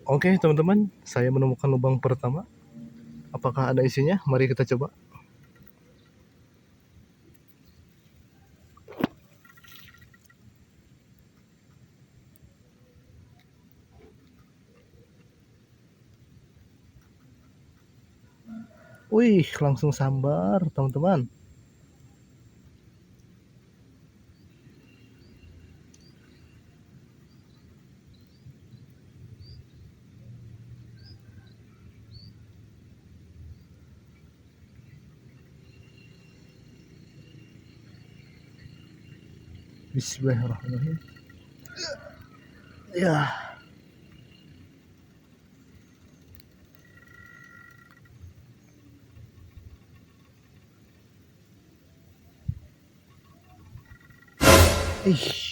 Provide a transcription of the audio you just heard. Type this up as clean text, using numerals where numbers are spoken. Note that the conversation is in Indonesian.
Oke teman-teman, saya menemukan lubang pertama. Apakah ada isinya? Mari kita coba. Wih, langsung sambar teman-teman. Bismillahirrahmanirrahim. Ya. Ih,